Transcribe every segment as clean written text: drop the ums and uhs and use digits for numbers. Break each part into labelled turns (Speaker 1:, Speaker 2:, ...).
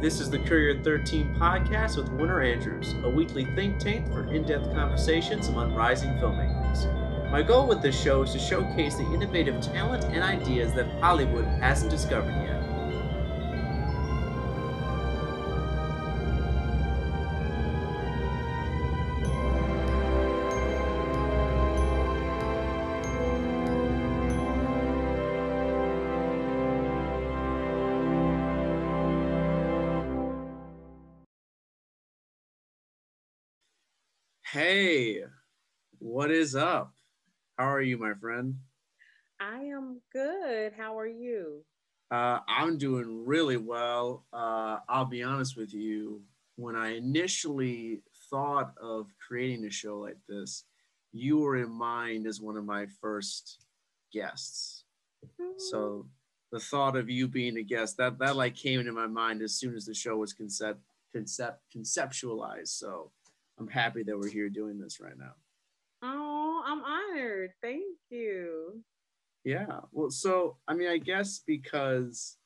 Speaker 1: This is the Courier 13 podcast with Winter Andrews, a weekly think tank for in-depth conversations among rising filmmakers. My goal with this show is to showcase the innovative talent and ideas that Hollywood hasn't discovered yet. Hey, what is up? How are you, my friend?
Speaker 2: I am good. How are you?
Speaker 1: I'm doing really well. I'll be honest with you. When I initially thought of creating a show like this, you were in mind as one of my first guests. So the thought of you being a guest that like came into my mind as soon as the show was conceptualized. So I'm happy that we're here doing this right now.
Speaker 2: Oh, I'm honored. Thank you.
Speaker 1: Yeah. Well, so I mean, I guess because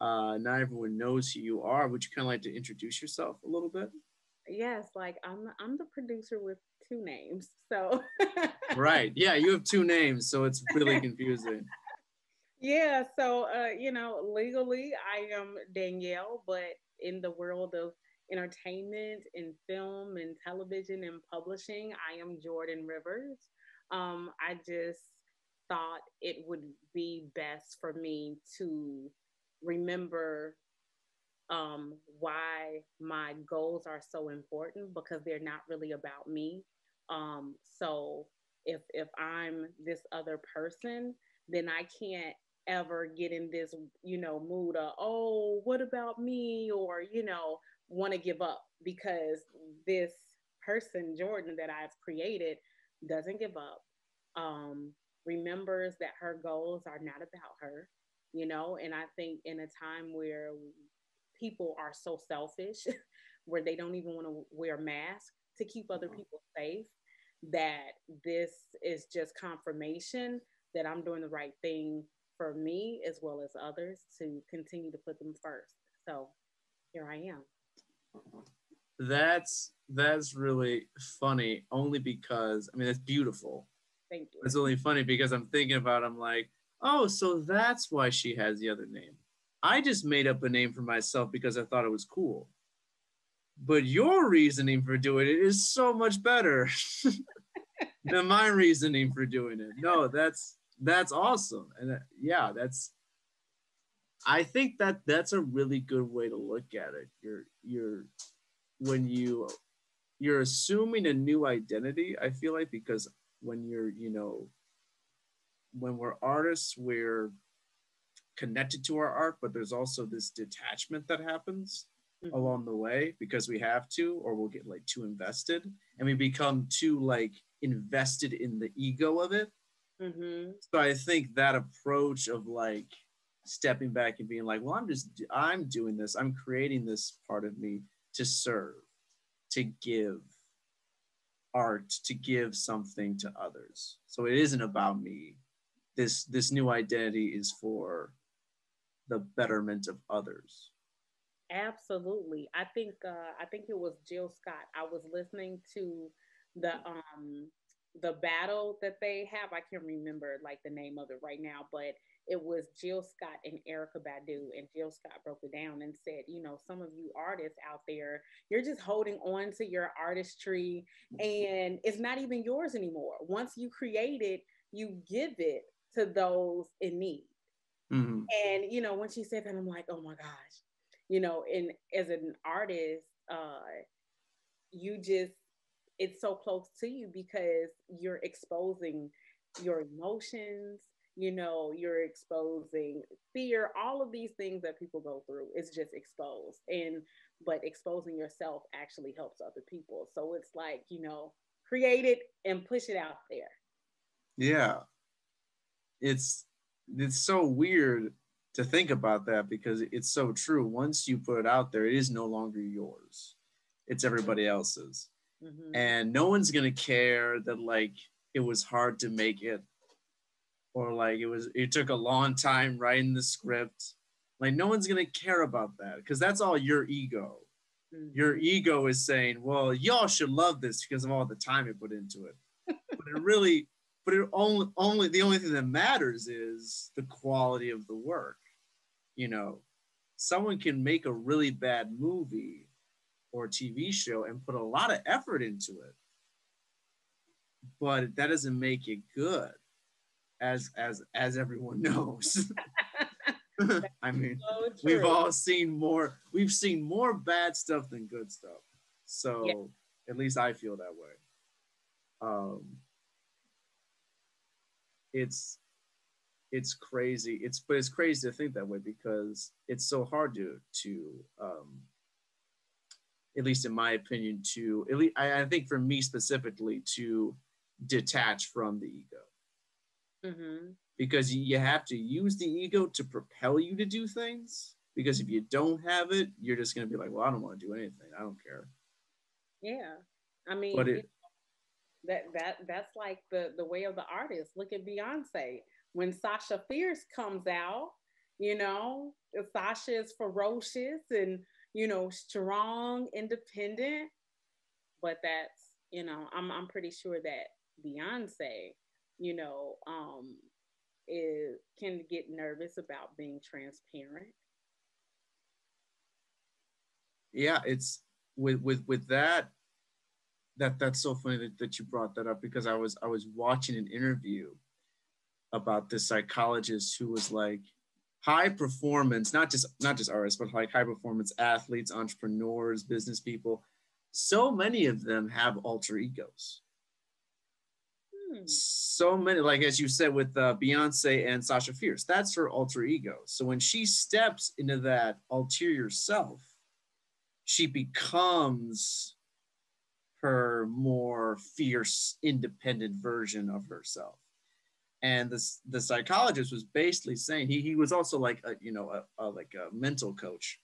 Speaker 1: not everyone knows who you are, would you kind of like to introduce yourself a little bit?
Speaker 2: Yes, like I'm the producer with two names. So
Speaker 1: Right. Yeah, you have two names, so it's really confusing.
Speaker 2: yeah, so legally I am Danielle, but in the world of entertainment and film and television and publishing, I am Jordan Rivers. I just thought it would be best for me to remember why my goals are so important because they're not really about me. So if I'm this other person, then I can't ever get in this mood of, oh, what about me, or want to give up, because this person Jordan that I've created doesn't give up. Um remembers that her goals are not about her, and I think in a time where people are so selfish where they don't even want to wear masks to keep other people safe, that this is just confirmation that I'm doing the right thing for me as well as others, to continue to put them first. So here I am.
Speaker 1: That's really funny, only because I mean that's beautiful.
Speaker 2: Thank you.
Speaker 1: It's only funny because I'm thinking about I'm like, oh, so that's why she has the other name. I just made up a name for myself because I thought it was cool. But your reasoning for doing it is so much better than my reasoning for doing it. No, that's awesome. And yeah, that's I think that that's a really good way to look at it. You're when you're assuming a new identity, I feel like, because when when we're artists, we're connected to our art, but there's also this detachment that happens
Speaker 2: Mm-hmm.
Speaker 1: along the way because we have to, or we'll get like too invested and we become too like invested in the ego of it.
Speaker 2: Mm-hmm.
Speaker 1: So I think that approach of like stepping back and being like, well, I'm doing this, I'm creating this part of me to serve, to give art, to give something to others. So it isn't about me. This new identity is for the betterment of others.
Speaker 2: Absolutely. I think it was Jill Scott. I was listening to the battle that they have. I can't remember like the name of it right now, but it was Jill Scott and Erica Badu, and Jill Scott broke it down and said, some of you artists out there, you're just holding on to your artistry and it's not even yours anymore. Once you create it, you give it to those in need.
Speaker 1: Mm-hmm.
Speaker 2: And when she said that, I'm like, oh my gosh, and as an artist, you just, it's so close to you because you're exposing your emotions, you're exposing fear, all of these things that people go through is just exposed. And but exposing yourself actually helps other people. So it's like, create it and push it out there.
Speaker 1: Yeah, it's it's so weird to think about that because it's so true. Once you put it out there, it is no longer yours. It's everybody else's.
Speaker 2: Mm-hmm.
Speaker 1: And no one's gonna care that like it was hard to make it or like it took a long time writing the script Like no one's gonna care about that because that's all your ego. Your
Speaker 2: Mm-hmm.
Speaker 1: ego is saying, well, y'all should love this because of all the time it put into it. But it really, but it only the only thing that matters is the quality of the work. You know, someone can make a really bad movie or TV show and put a lot of effort into it, but that doesn't make it good, as everyone knows. I mean,
Speaker 2: So true.
Speaker 1: we've seen more bad stuff than good stuff.
Speaker 2: Yeah.
Speaker 1: So at least I feel that way. Um, it's it's crazy. It's crazy to think that way because it's so hard to at least in my opinion to at least I think for me specifically to detach from the ego
Speaker 2: Mm-hmm.
Speaker 1: because you have to use the ego to propel you to do things because if you don't have it you're just going to be like, well, I don't want to do anything, I don't care.
Speaker 2: Yeah. I
Speaker 1: But
Speaker 2: mean,
Speaker 1: it
Speaker 2: that's like the way of the artist. Look at Beyonce. When Sasha Fierce comes out, you know, Sasha is ferocious and, strong, independent, but that's, I'm pretty sure that Beyonce, you know, is can get nervous about being transparent.
Speaker 1: yeah, it's with that's so funny that you brought that up because I was watching an interview about this psychologist who was like high performance, not just artists, but like high performance athletes, entrepreneurs, business people. So many of them have alter egos.
Speaker 2: Hmm.
Speaker 1: So many, like as you said with Beyonce and Sasha Fierce, that's her alter ego. So when she steps into that ulterior self, she becomes her more fierce, independent version of herself. And the psychologist was basically saying he was also like like a mental coach,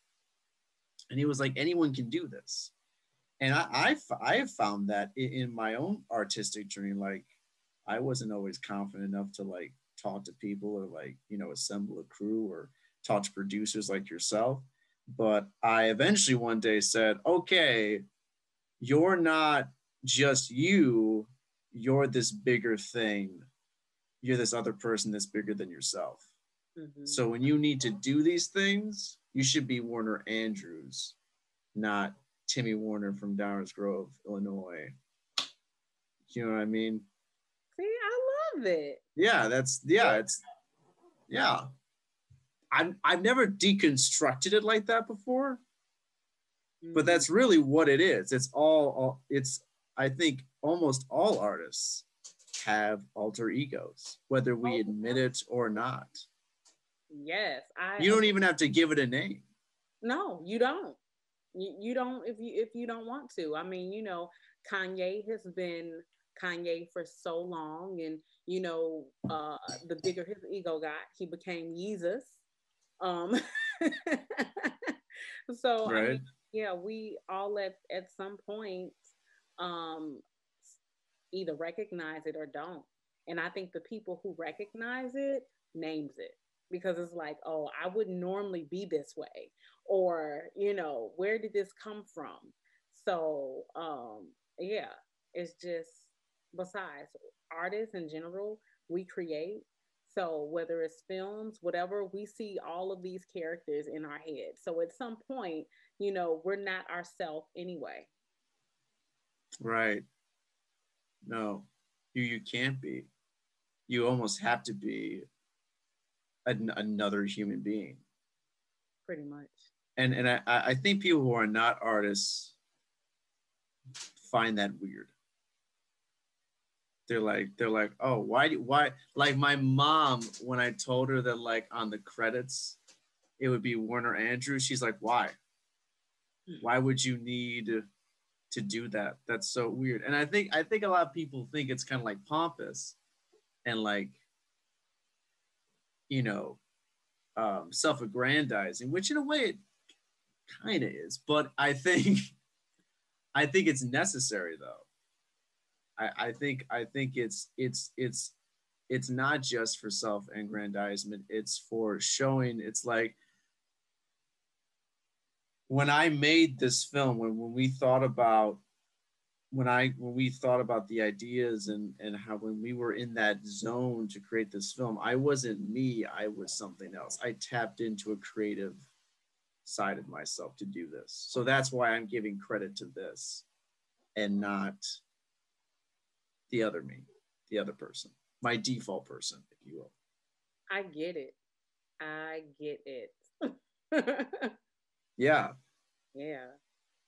Speaker 1: and he was like anyone can do this. And I have found that in my own artistic journey, like I wasn't always confident enough to like talk to people or like assemble a crew or talk to producers like yourself. But I eventually one day said, okay, you're not just you, you're this bigger thing, you're this other person that's bigger than yourself.
Speaker 2: Mm-hmm.
Speaker 1: So when you need to do these things, you should be Warner Andrews, not Timmy Warner from Downers Grove, Illinois. You know what I mean?
Speaker 2: See, I love it.
Speaker 1: Yeah, it's yeah. I've never deconstructed it like that before, but
Speaker 2: Mm-hmm.
Speaker 1: that's really what it is. It's I think almost all artists have alter egos, whether we
Speaker 2: Oh,
Speaker 1: admit it or not.
Speaker 2: yes, I
Speaker 1: You don't
Speaker 2: agree.
Speaker 1: even have to give it a name.
Speaker 2: No, you don't. You don't if you don't want to. I mean, Kanye has been Kanye for so long, and the bigger his ego got, he became Jesus. Um, so I mean,
Speaker 1: Right.
Speaker 2: yeah, we all at some point um either recognize it or don't. And I think the people who recognize it names it because it's like, oh, I wouldn't normally be this way, or where did this come from? So yeah, it's just besides artists in general, we create. So whether it's films, whatever, we see all of these characters in our head. So at some point, we're not ourselves anyway.
Speaker 1: Right. No, you can't be. You almost have to be another human being.
Speaker 2: Pretty much.
Speaker 1: And I think people who are not artists find that weird. They're like, oh, why like my mom when I told her that like on the credits it would be Warner Andrews, she's like, why would you need to do that? That's so weird. And I think a lot of people think it's kind of like pompous and like you know self-aggrandizing, which in a way it kind of is, but I think it's necessary though. I think it's not just for self-aggrandizement, it's for showing. It's like when I made this film, when we thought about when we thought about the ideas and how when we were in that zone to create this film, I wasn't me, I was something else. I tapped into a creative side of myself to do this. So that's why I'm giving credit to this and not the other me, the other person, my default person, if you will.
Speaker 2: I get it. I get it.
Speaker 1: Yeah.
Speaker 2: Yeah.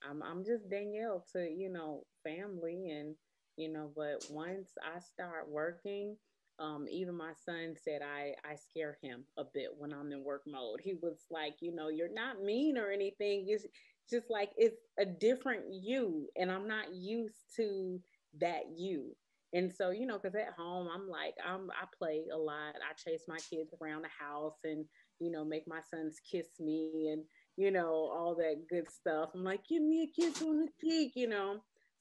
Speaker 2: I'm just Danielle to, family and but once I start working, even my son said I scare him a bit when I'm in work mode. He was like, you're not mean or anything. It's just like it's a different you and I'm not used to that you. And so, because at home I play a lot. I chase my kids around the house and, make my sons kiss me and all that good stuff. I'm like, give me a kiss on the cheek.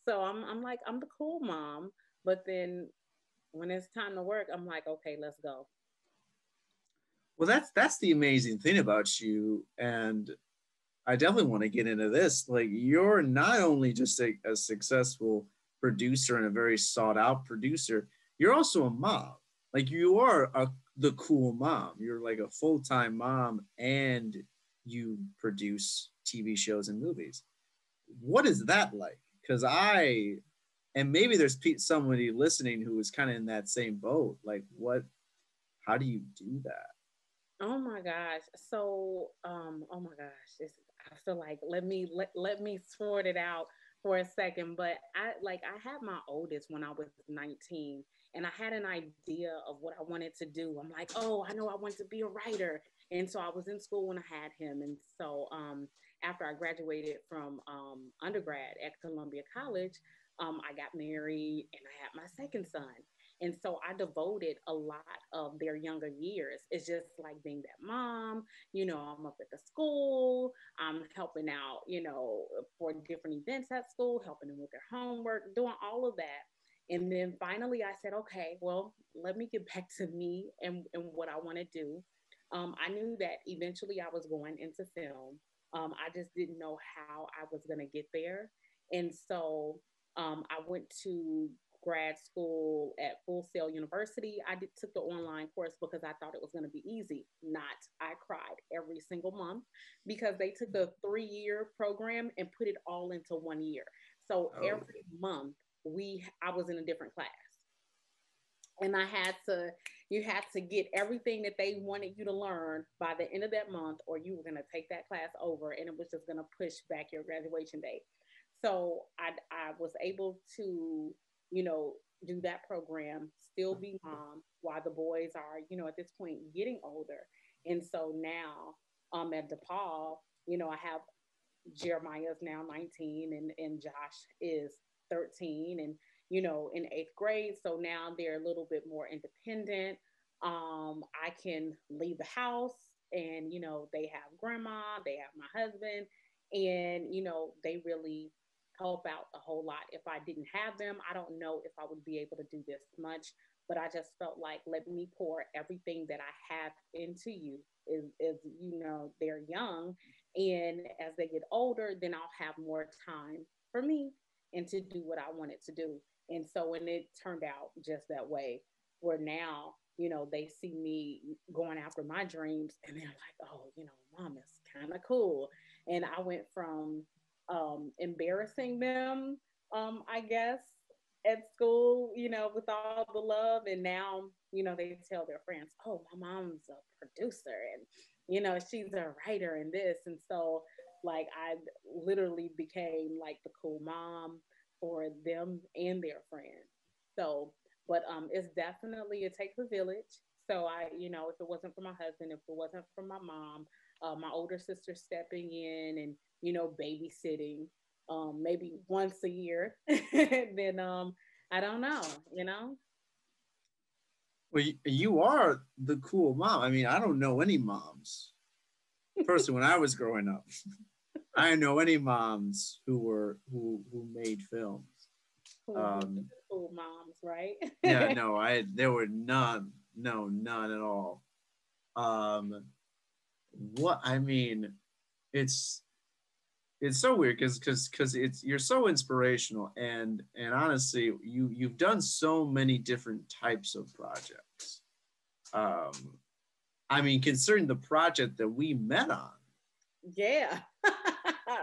Speaker 2: So I'm like, I'm the cool mom. But then when it's time to work, I'm like, okay, let's go.
Speaker 1: Well, that's the amazing thing about you, and I definitely want to get into this. Like, you're not only just a successful producer and a very sought out producer, you're also a mom. Like, you are the cool mom. You're like a full time mom, and you produce TV shows and movies. What is that like? Because and maybe there's somebody listening who is kind of in that same boat. Like, how do you do that?
Speaker 2: Oh my gosh. So, oh my gosh. I feel like let me sort it out for a second. But I had my oldest when I was 19 and I had an idea of what I wanted to do. I'm like, oh, I know I want to be a writer. And so I was in school when I had him. And so after I graduated from undergrad at Columbia College, I got married and I had my second son. And so I devoted a lot of their younger years. It's just like being that mom, I'm up at the school, I'm helping out, for different events at school, helping them with their homework, doing all of that. And then finally I said, okay, well, let me get back to me and what I want to do. I knew that eventually I was going into film. I just didn't know how I was going to get there. And so I went to grad school at Full Sail University. Took the online course because I thought it was going to be easy. Not. I cried every single month because they took a 3-year program and put it all into 1 year. So
Speaker 1: Oh,
Speaker 2: every month I was in a different class. And you had to get everything that they wanted you to learn by the end of that month, or you were going to take that class over and it was just going to push back your graduation date. So I was able to, do that program, still be mom while the boys are, at this point getting older. And so now at DePaul, I have Jeremiah is now 19 and Josh is 13 and in 8th grade. So now they're a little bit more independent. I can leave the house and they have grandma, they have my husband, and they really help out a whole lot. If I didn't have them, I don't know if I would be able to do this much, but I just felt like let me pour everything that I have into you. Is they're young, and as they get older, then I'll have more time for me and to do what I wanted to do. And so when it turned out just that way, where now, they see me going after my dreams and they're like, oh, mom is kind of cool. And I went from embarrassing them, I guess, at school, with all the love. And now, they tell their friends, oh, my mom's a producer and, she's a writer and this. And so, like, I literally became like the cool mom for them and their friends. So, but it's definitely, it takes a village. So if it wasn't for my husband, if it wasn't for my mom, my older sister stepping in and babysitting, maybe once a year, then I don't know.
Speaker 1: well, you are the cool mom. I mean, I don't know any moms. Personally, when I was growing up, I didn't know any moms who made films.
Speaker 2: Who the
Speaker 1: Um,
Speaker 2: cool moms, right?
Speaker 1: yeah, no, there were none, no, none at all. Um, what I mean, it's it's so weird because it's you're so inspirational and honestly you've done so many different types of projects. Um, I mean, considering the project that we met on.
Speaker 2: Yeah.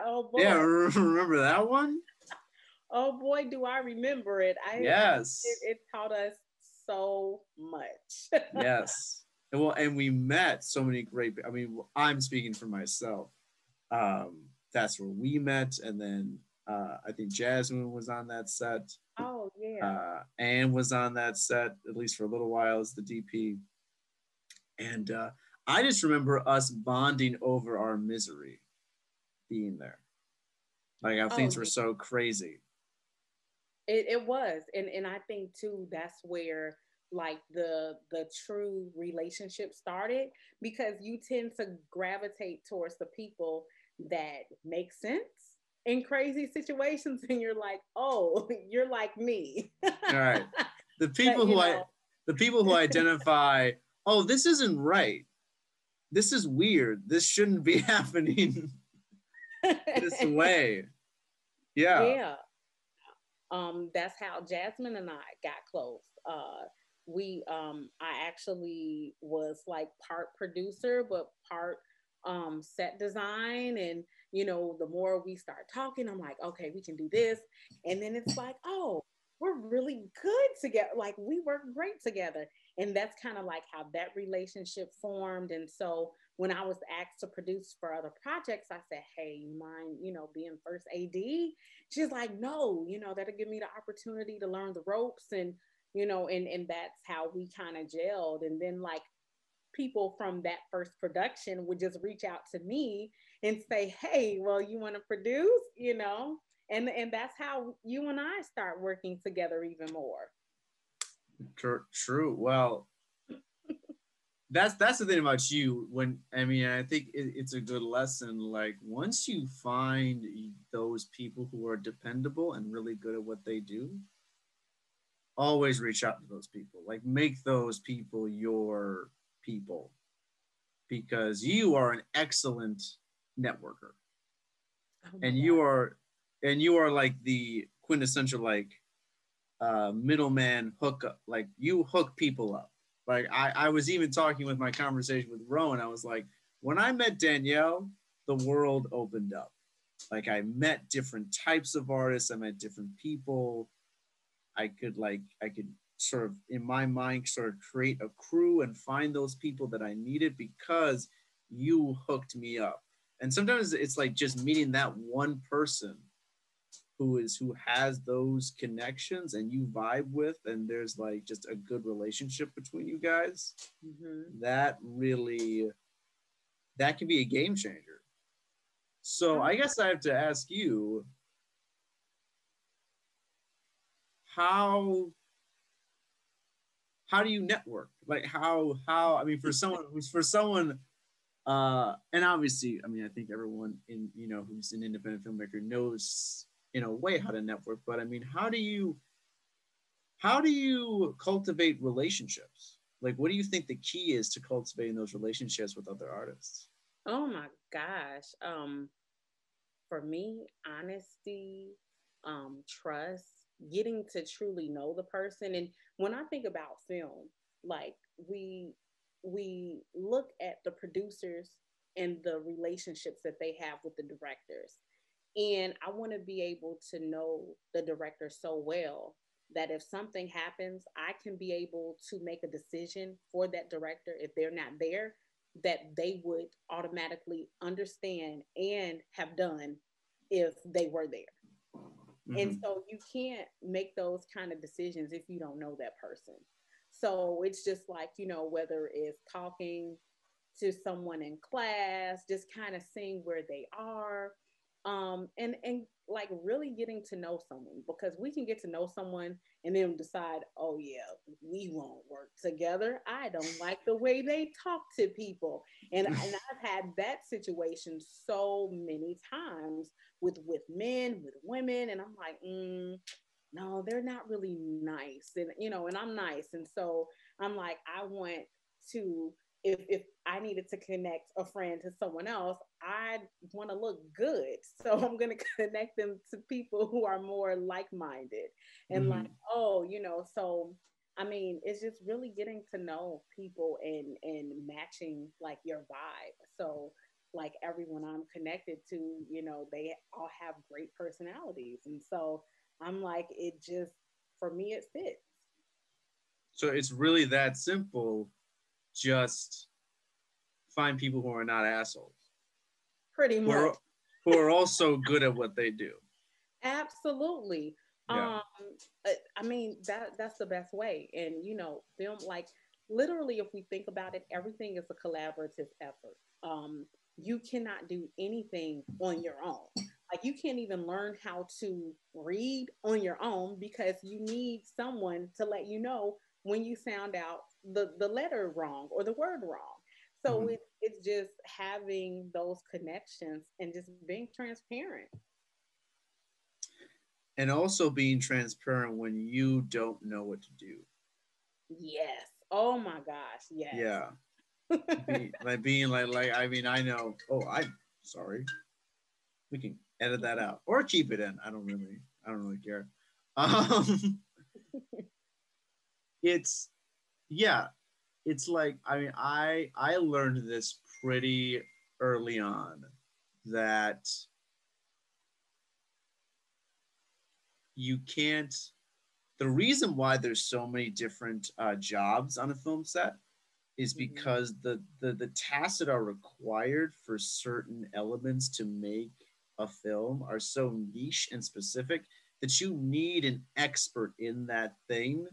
Speaker 2: Oh
Speaker 1: Yeah,
Speaker 2: boy.
Speaker 1: remember that one?
Speaker 2: Oh boy, do I remember it.
Speaker 1: Yes,
Speaker 2: It taught us so much.
Speaker 1: yes. And well, and we met so many great. I mean, I'm speaking for myself. That's where we met, and then I think Jasmine was on that set.
Speaker 2: Oh yeah.
Speaker 1: Anne was on that set at least for a little while as the DP, and I just remember us bonding over our misery being there. Like how
Speaker 2: Oh
Speaker 1: things were
Speaker 2: yeah.
Speaker 1: so crazy.
Speaker 2: It was. And I think too that's where like the true relationship started, because you tend to gravitate towards the people that make sense in crazy situations and you're like, "Oh, you're like me."
Speaker 1: All right, the
Speaker 2: But
Speaker 1: people who I, the people who identify, oh, this isn't right. This is weird. This shouldn't be happening this way. Yeah.
Speaker 2: yeah, that's how Jasmine and I got close. We I actually was like part producer but part set design, and the more we start talking, I'm like, okay, we can do this. And then it's like, oh, we're really good together, like we work great together. And that's kind of like how that relationship formed. And so when I was asked to produce for other projects, I said, hey, you mind being first AD? She's like, no, that'll give me the opportunity to learn the ropes. And and that's how we kind of gelled. And then like people from that first production would just reach out to me and say, hey, well, you want to produce, and that's how you and I start working together even more.
Speaker 1: True. Well, that's the thing about you. When I mean, I think it's a good lesson. Like once you find those people who are dependable and really good at what they do, always reach out to those people. Like make those people your people because you are an excellent networker
Speaker 2: Oh my
Speaker 1: and
Speaker 2: God.
Speaker 1: you are like the quintessential like middleman hookup. Like you hook people up. Like I was even talking with my conversation with Rowan. I was like, when I met Danielle, the world opened up. Like I met different types of artists. I met different people. I could sort of in my mind sort of create a crew and find those people that I needed because you hooked me up. And sometimes it's like just meeting that one person who has those connections and you vibe with and there's like just a good relationship between you guys.
Speaker 2: Mm-hmm.
Speaker 1: That really that can be a game changer. So
Speaker 2: Oh,
Speaker 1: I guess I have to ask you how how do you network? Like how I mean for someone and obviously I mean I think everyone in who's an independent filmmaker knows in a way how to network, but I mean how do you cultivate relationships? Like what do you think the key is to cultivating those relationships with other artists?
Speaker 2: oh my gosh. For me, honesty, trust, getting to truly know the person. And when I think about film, like we look at the producers and the relationships that they have with the directors. And I want to be able to know the director so well that if something happens, I can be able to make a decision for that director if they're not there, that they would automatically understand and have done if they were there. And
Speaker 1: Mm-hmm.
Speaker 2: so you can't make those kind of decisions if you don't know that person. So it's just like, whether it's talking to someone in class, just kind of seeing where they are, and like really getting to know someone, because we can get to know someone and then decide, oh yeah, we won't work together. I don't like the way they talk to people, and I've had that situation so many times with men, with women, and I'm like, no, they're not really nice, and and I'm nice, and so I'm like, I want to if I needed to connect a friend to someone else, I want to look good. So I'm going to connect them to people who are more like-minded and like,
Speaker 1: Mm-hmm.
Speaker 2: oh, so I mean, it's just really getting to know people and matching like your vibe. So like everyone I'm connected to, they all have great personalities. And so I'm like, it just, for me, it fits.
Speaker 1: So it's really that simple. Just find people who are not assholes,
Speaker 2: Pretty
Speaker 1: who
Speaker 2: much.
Speaker 1: are who are also good at what they do.
Speaker 2: Absolutely.
Speaker 1: Yeah.
Speaker 2: I mean that's the best way. And film, like, literally, if we think about it, everything is a collaborative effort. You cannot do anything on your own. Like, you can't even learn how to read on your own because you need someone to let you know when you sound out the letter wrong or the word wrong. So
Speaker 1: Mhm.
Speaker 2: it's just having those connections and just being transparent.
Speaker 1: And also being transparent when you don't know what to do.
Speaker 2: Yes. Oh my gosh. Yes.
Speaker 1: Yeah. Being like I mean I know. Oh, I'm sorry. We can edit that out or keep it in. I don't really care. Um, it's yeah. It's like I mean I learned this pretty early on that you can't. The reason why there's so many different jobs on a film set is
Speaker 2: Mhm.
Speaker 1: because the tasks that are required for certain elements to make a film are so niche and specific that you need an expert in that thing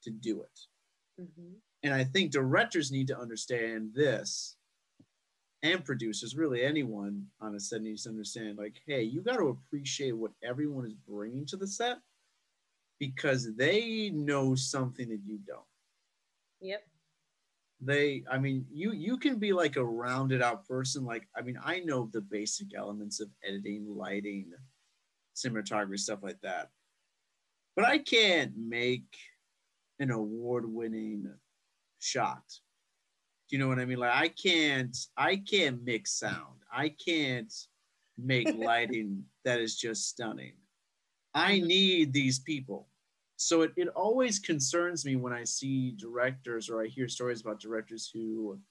Speaker 1: to do it.
Speaker 2: Mhm.
Speaker 1: And I think directors need to understand this, and producers, really anyone on a set needs to understand, like, hey, you got to appreciate what everyone is bringing to the set because they know something that you don't.
Speaker 2: Yep.
Speaker 1: I mean, you can be like a rounded out person. Like, I mean, I know the basic elements of editing, lighting, cinematography, stuff like that, but I can't make an award winning shot. Do you know what I mean? Like, I can't mix sound. I can't make lighting that is just stunning. I
Speaker 2: Mhm.
Speaker 1: need these people. So it always concerns me when I see directors or I hear stories about directors who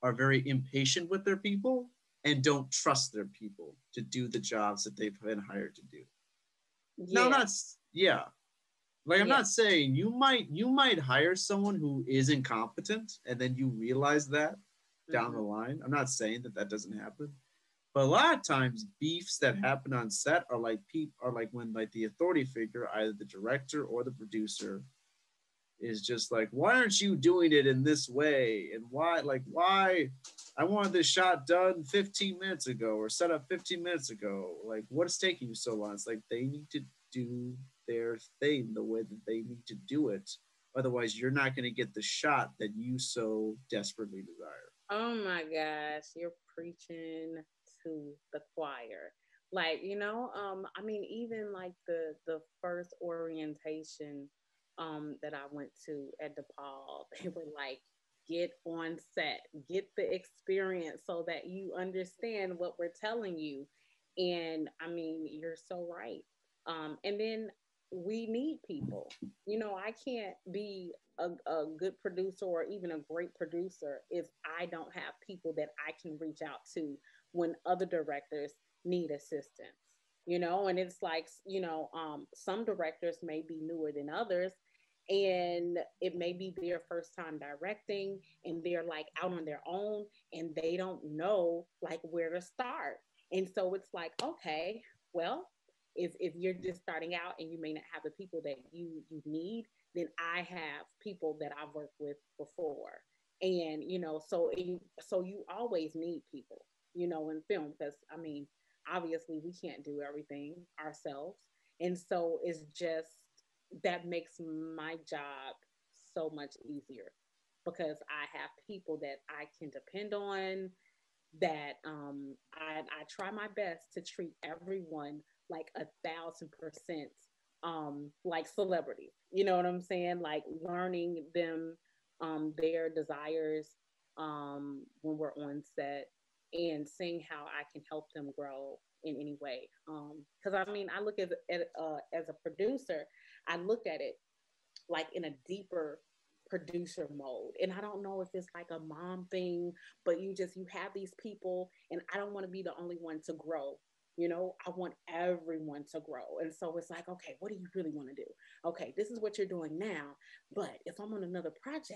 Speaker 1: are very impatient with their people and don't trust their people to do the jobs that they've been hired to do. Now, I'm
Speaker 2: Yeah.
Speaker 1: not, yeah, like I'm
Speaker 2: Yeah.
Speaker 1: not saying you might hire someone who is incompetent and then you realize that down the
Speaker 2: Mhm.
Speaker 1: line. I'm not saying that that doesn't happen, but a lot of times beefs that happen on set are like when like the authority figure, either the director or the producer, is just like, why aren't you doing it in this way? And why I wanted this shot done 15 minutes ago or set up 15 minutes ago. Like, what's taking you so long? It's like they need to do their thing the way that they need to do it. Otherwise, you're not going to get the shot that you so desperately desire.
Speaker 2: Oh my gosh, you're preaching to the choir. Like, I mean, even like the first orientation that I went to at DePaul, they were like, get on set, get the experience so that you understand what we're telling you. And I mean, you're so right. And then we need people. I can't be a good producer or even a great producer if I don't have people that I can reach out to when other directors need assistance. And it's like, some directors may be newer than others, and it may be their first time directing, and they're like out on their own, and they don't know like where to start. And so it's like, okay, well, if you're just starting out and you may not have the people that you need, then I have people that I've worked with before. And so you always need people, in film, because I mean, obviously we can't do everything ourselves. And so it's just, that makes my job so much easier because I have people that I can depend on, that I try my best to treat everyone like 1,000% like celebrity. You know what I'm saying? Like learning them, their desires, when we're on set, and seeing how I can help them grow in any way. Because I mean, I look as a producer, I look at it like in a deeper producer mode. And I don't know if it's like a mom thing, but you have these people, and I don't want to be the only one to grow. I want everyone to grow. And so it's like, okay, what do you really want to do? Okay, this is what you're doing now. But if I'm on another project,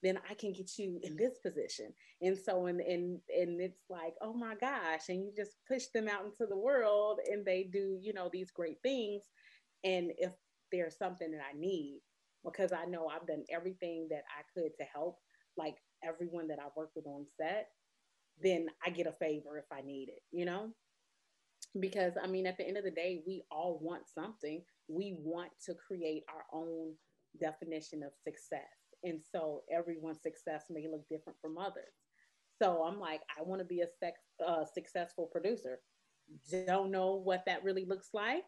Speaker 2: then I can get you in this position. And so, and it's like, oh my gosh. And you just push them out into the world, and they do, these great things. And if there's something that I need, because I know I've done everything that I could to help, like everyone that I've worked with on set, then I get a favor if I need it. Because I mean, at the end of the day, we all want something. We want to create our own definition of success. And so everyone's success may look different from others. So I'm like, I want to be a successful producer. Don't know what that really looks like,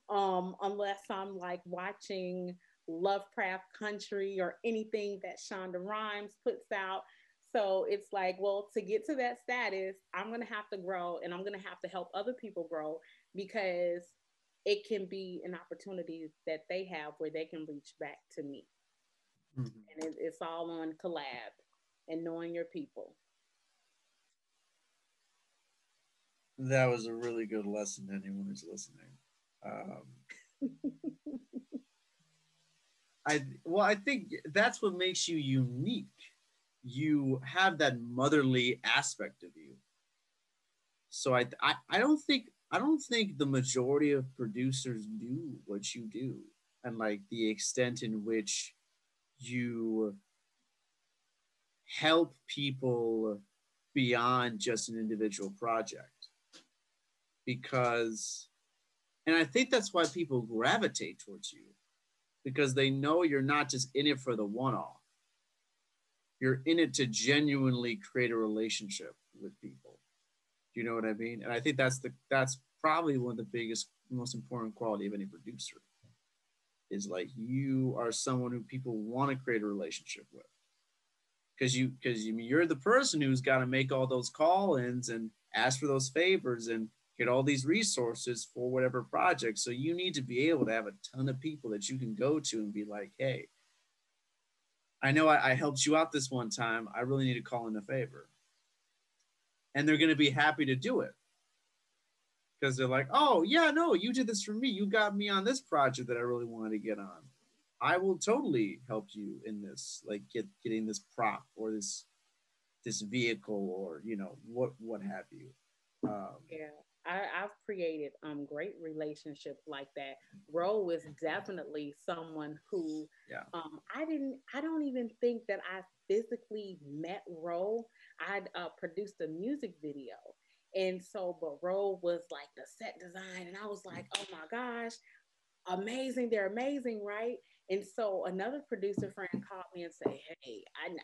Speaker 2: unless I'm like watching Lovecraft Country or anything that Shonda Rhimes puts out. So it's like, well, to get to that status, I'm going to have to grow, and I'm going to have to help other people grow, because it can be an opportunity that they have where they can reach back to me.
Speaker 1: Mhm.
Speaker 2: And it's all on collab and knowing your people.
Speaker 1: That was a really good lesson to anyone who's listening. Um, I think that's what makes you unique. You have that motherly aspect of you. So I don't think the majority of producers do what you do, and like the extent in which you help people beyond just an individual project. Because and I think that's why people gravitate towards you, because they know you're not just in it for the one off. You're in it to genuinely create a relationship with people. Do you know what I mean? And I think that's probably one of the biggest, most important quality of any producer is like you are someone who people want to create a relationship with, because you're the person who's got to make all those call-ins and ask for those favors and get all these resources for whatever project. So you need to be able to have a ton of people that you can go to and be like, hey, I know I helped you out this one time. I really need to call in a favor. And they're going to be happy to do it because they're like, oh, yeah, no, you did this for me. You got me on this project that I really wanted to get on. I will totally help you in this, like getting this prop or this vehicle or what have you. Um,
Speaker 2: Yeah, I've created great relationships like that. Ro is definitely someone who
Speaker 1: yeah.
Speaker 2: I don't even think that I physically met Ro. I'd produced a music video. And so, but Ro was like the set design, and I was like, oh my gosh, amazing. They're amazing, right? And so another producer friend called me and said, hey,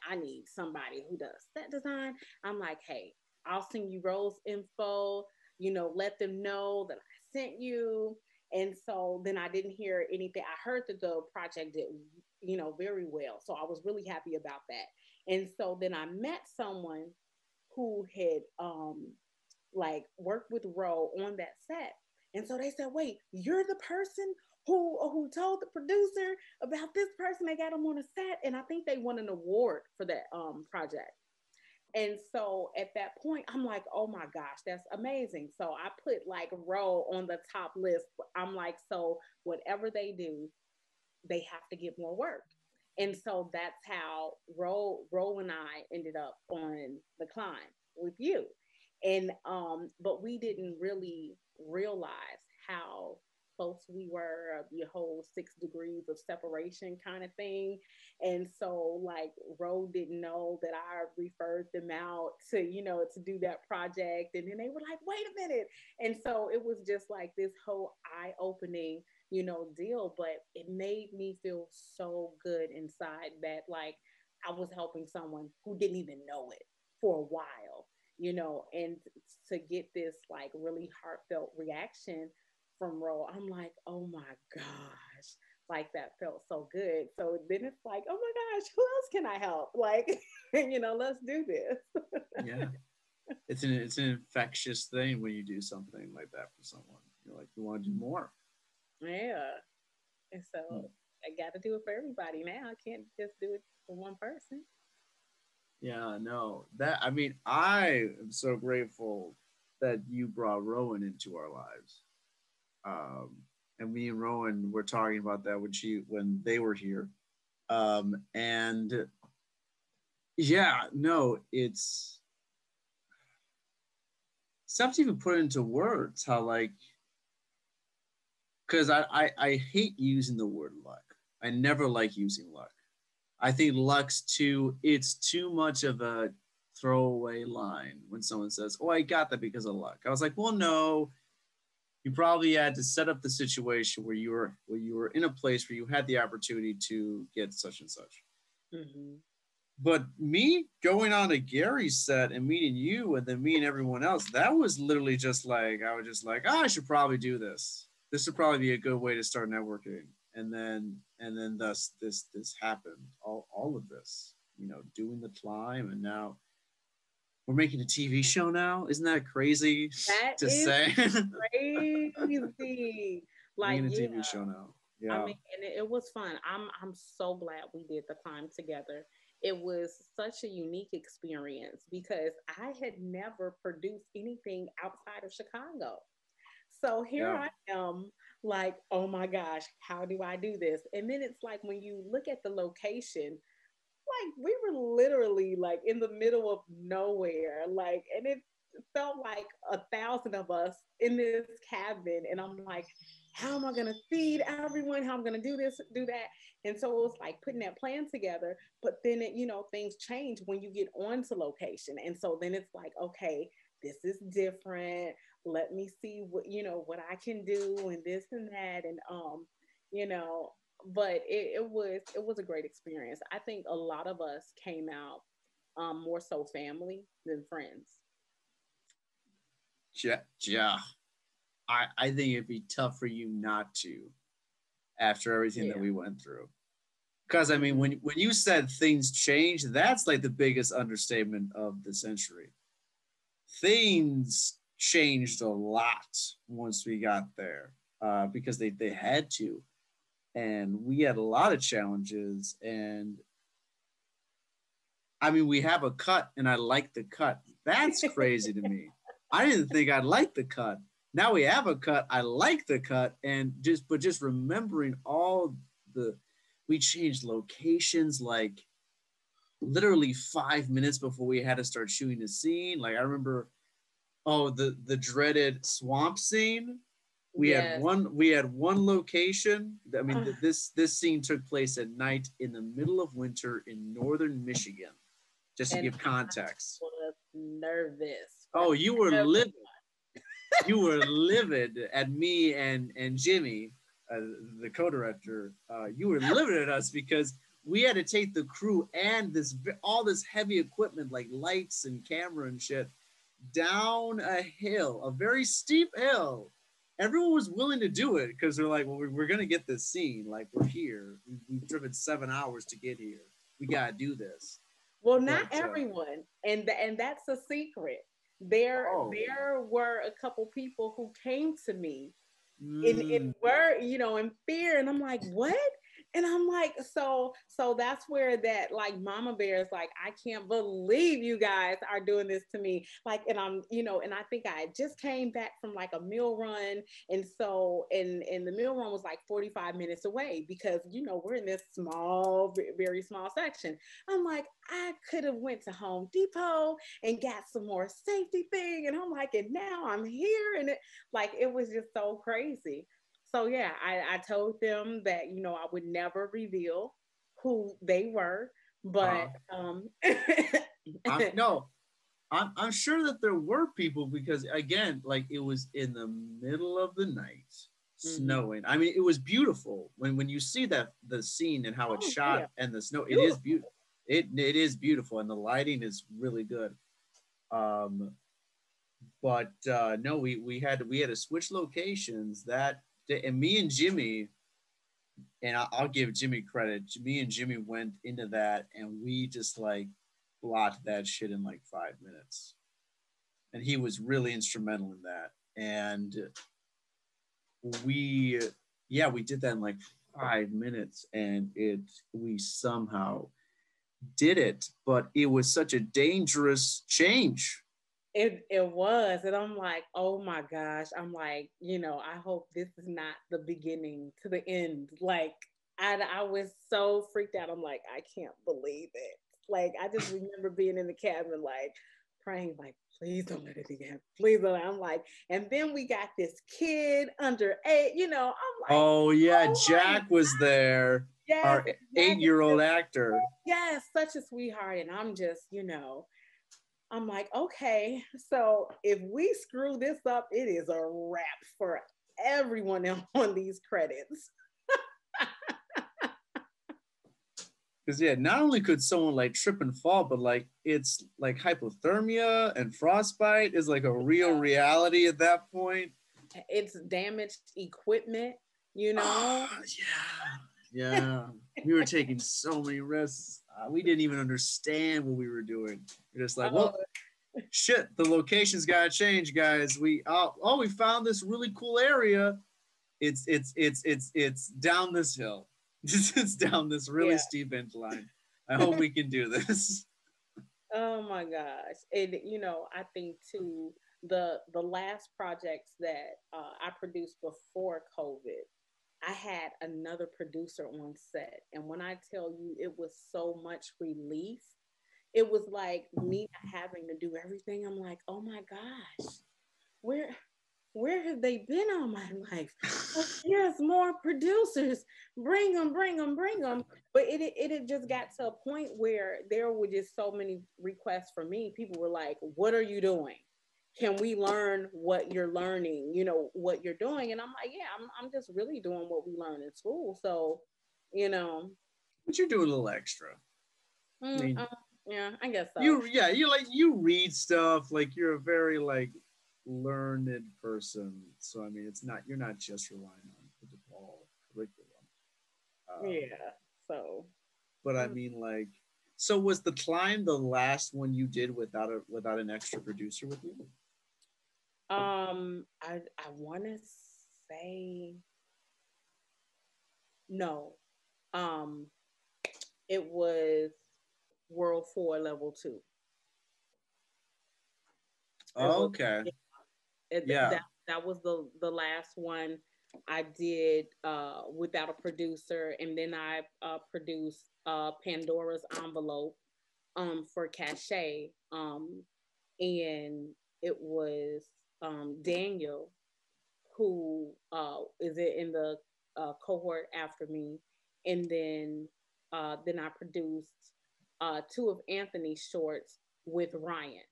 Speaker 2: I need somebody who does set design. I'm like, hey, I'll send you Rose info, let them know that I sent you. And so then I didn't hear anything. I heard that the project did, very well. So I was really happy about that. And so then I met someone who had like worked with Ro on that set. And so they said, wait, you're the person who told the producer about this person. They got him on a set. And I think they won an award for that project. And so at that point, I'm like, oh my gosh, that's amazing. So I put like Ro on the top list. I'm like, so whatever they do, they have to get more work. And so that's how Ro and I ended up on the climb with you. And but we didn't really realize how close we were, the whole 6 degrees of separation kind of thing. And so like Ro didn't know that I referred them out to, to do that project. And then they were like, wait a minute. And so it was just like this whole eye-opening, deal. But it made me feel so good inside that like I was helping someone who didn't even know it for a while, and to get this like really heartfelt reaction from Ro, I'm like, oh my gosh. like that felt so good. So then it's like, oh my gosh, who else can I help? Like, let's do this.
Speaker 1: Yeah. It's an infectious thing when you do something like that for someone. You're like, you want to do more.
Speaker 2: Yeah. And so
Speaker 1: Hmm.
Speaker 2: I got to do it for everybody now. I can't just do it for one person.
Speaker 1: Yeah, no. That I mean, I am so grateful that you brought Rowan into our lives. Um, and me and Rowan were talking about that when they were here. And yeah, no, it's tough to even put into words how like because I hate using the word luck. I never like using luck. I think luck's too it's too much of a throwaway line when someone says, "Oh, I got that because of luck." I was like, "Well, no, you probably had to set up the situation where you were in a place where you had the opportunity to get such and such."
Speaker 2: Hmm.
Speaker 1: But me going on to Gary's set and meeting you and then me and everyone else, that was literally just like I was just like, oh, I should probably do this. This would probably be a good way to start networking. And then thus this happened. All of this, doing the climb, and now we're making a TV show now. Isn't that crazy
Speaker 2: That
Speaker 1: to
Speaker 2: is
Speaker 1: say?
Speaker 2: crazy. Like,
Speaker 1: Making a
Speaker 2: yeah.
Speaker 1: TV show now.
Speaker 2: I
Speaker 1: Yeah.
Speaker 2: mean, and it was fun. I'm so glad we did the climb together. It was such a unique experience because I had never produced anything outside of Chicago. So here
Speaker 1: Yeah.
Speaker 2: I am, like, oh my gosh, how do I do this? And then it's like when you look at the location, like we were literally like in the middle of nowhere, like, and it felt like 1,000 of us in this cabin, and I'm like, how am I gonna feed everyone? How I'm gonna do this, do that? And so it was like putting that plan together. But then things change when you get onto location, and so then it's like, okay, this is different. Let me see what I can do, and this and that, and you know but it was a great experience. I think a lot of us came out more so family than friends.
Speaker 1: Yeah. Yeah. I think it'd be tough for you not to after everything that
Speaker 2: Yeah.
Speaker 1: we went through. Because I mean,
Speaker 2: Hmm.
Speaker 1: when you said things change, that's like the biggest understatement of the century. Things changed a lot once we got there because they had to, and we had a lot of challenges. And I mean, we have a cut, and I like the cut. That's crazy to me. I didn't think I'd like the cut. Now we have a cut. I like the cut, and just remembering all the we changed locations like literally 5 minutes before we had to start shooting the scene. Like I remember, oh, the dreaded swamp scene.
Speaker 2: Yes.
Speaker 1: We had one location. I mean, this scene took place at night in the middle of winter in northern Michigan. Just to
Speaker 2: And
Speaker 1: give context.
Speaker 2: I was nervous for
Speaker 1: Oh, you were
Speaker 2: every.
Speaker 1: livid. You were livid at me and Jimmy, the co-director. You were livid at us because we had to take the crew and all this heavy equipment like lights and camera and shit down a hill, a very steep hill. Everyone was willing to do it because they're like, well, we're gonna get this scene. Like we're here. We've driven 7 hours to get here. We gotta do this.
Speaker 2: Well, not
Speaker 1: But
Speaker 2: everyone, and that's a secret. There
Speaker 1: oh,
Speaker 2: there were a couple people who came to me in
Speaker 1: mm,
Speaker 2: were in fear, and I'm like, what? And I'm like, so that's where that like mama bear is like, I can't believe you guys are doing this to me, like, and and I think I just came back from like a meal run, and so and the meal run was like 45 minutes away because we're in this small, very small section. I'm like, I could have went to Home Depot and got some more safety thing, and I'm like, and now I'm here, and it was just so crazy. So yeah, I told them that I would never reveal who they were,
Speaker 1: uh,
Speaker 2: but
Speaker 1: I'm no, I'm sure that there were people because again, like it was in the middle of the night,
Speaker 2: Mhm.
Speaker 1: snowing. I mean, it was beautiful when you see that the scene and how it's
Speaker 2: Oh yeah,
Speaker 1: shot and the snow. It is
Speaker 2: beautiful.
Speaker 1: beautiful. It is beautiful and the lighting is really good. Um, but no, we had to switch locations that day, and me and Jimmy and I'll give Jimmy credit. Me and Jimmy went into that, and we just like blocked that shit in like 5 minutes. And he was really instrumental in that. And we, yeah, we did that in like 5 minutes, and we somehow did it. But it was such a dangerous change.
Speaker 2: It was, and I'm like, oh my gosh. I'm like, I hope this is not the beginning to the end. Like, I was so freaked out. I'm like, I can't believe it. Like, I just remember being in the cabin, like praying, like, please don't let it again. Please don't. I'm like, and then we got this kid under eight. I'm like,
Speaker 1: Oh yeah,
Speaker 2: oh my
Speaker 1: Jack was there,
Speaker 2: yes,
Speaker 1: our
Speaker 2: Jack is
Speaker 1: 8-year-old actor.
Speaker 2: yes, such a sweetheart, and I'm just, I'm like, okay, so if we screw this up, it is a wrap for everyone on these credits.
Speaker 1: Because yeah, not only could someone like trip and fall, but like it's like hypothermia and frostbite is like a real reality at that point.
Speaker 2: It's damaged equipment, you know.
Speaker 1: Yeah, yeah. We were taking so many risks. We didn't even understand what we were doing. We're just like,
Speaker 2: Oh,
Speaker 1: well, shit, the location's gotta change, guys. We found this really cool area. It's down this hill. It's down this really
Speaker 2: yeah.
Speaker 1: steep incline. I hope we can do this.
Speaker 2: Oh my gosh. And I think too the last projects that I produced before COVID, I had another producer on set, and when I tell you, it was so much relief. It was like me not having to do everything. I'm like, oh my gosh, where where have they been all my life? Oh, yes, more producers. Bring them, bring them, bring them. But it had just got to a point where there were just so many requests for me. People were like, what are you doing? Can we learn what you're learning? What you're doing. And I'm like, yeah, I'm just really doing what we learn in school. So, you know,
Speaker 1: But you're doing a little extra. I
Speaker 2: mm,
Speaker 1: mean,
Speaker 2: yeah, I guess so.
Speaker 1: you read stuff like you're a very like learned person. So I mean, it's not you're not just relying on the DePaul curriculum. Um,
Speaker 2: Yeah. So,
Speaker 1: but I
Speaker 2: mm,
Speaker 1: mean, like, so was the climb the last one you did without an extra producer with you?
Speaker 2: I want to say no. Um, it was World 4 Level 2. It was
Speaker 1: Okay,
Speaker 2: it,
Speaker 1: yeah.
Speaker 2: that was the last one I did without a producer, and then I produced Pandora's Envelope for Cachet, and it was Daniel who is it in the cohort after me, and then I produced two of Anthony's shorts with Ryan.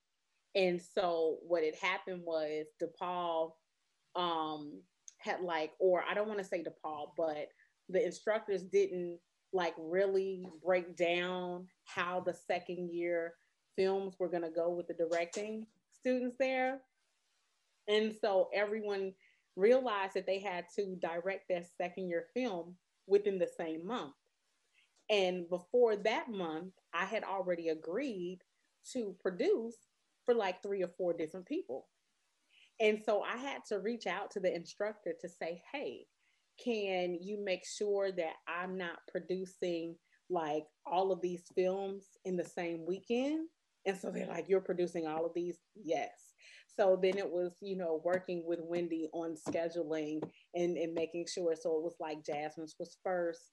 Speaker 2: And so what had happened was DePaul had like, or I don't want to say DePaul, but the instructors didn't like really break down how the second year films were going to go with the directing students there. And so everyone realized that they had to direct their second year film within the same month. And before that month, I had already agreed to produce for like three or four different people. And so I had to reach out to the instructor to say, hey, can you make sure that I'm not producing like all of these films in the same weekend? And so they're like, you're producing all of these? Yes. So then it was, working with Wendy on scheduling and making sure. So it was like Jasmine's was first.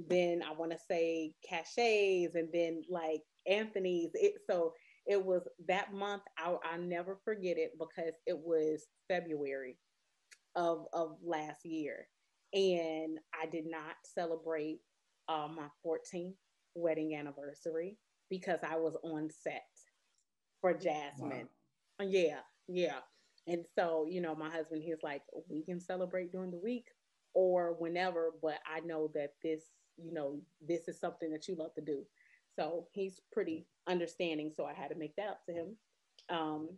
Speaker 2: Then I want to say Cachets, and then like Anthony's. So it was that month. I'll never forget it because it was February of last year, and I did not celebrate my 14th wedding anniversary because I was on set for
Speaker 1: Wow.
Speaker 2: Jasmine. Yeah, yeah. And so, my husband, he's like, we can celebrate during the week or whenever, but I know that this is something that you love to do. So he's pretty understanding. So I had to make that up to him. Um,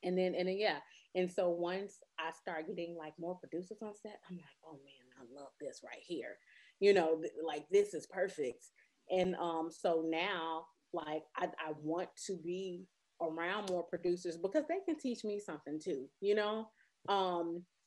Speaker 2: and then yeah. And so once I start getting like more producers on set, I'm like, oh man, I love this right here. Like this is perfect. And so now, like I want to be around more producers because they can teach me something too,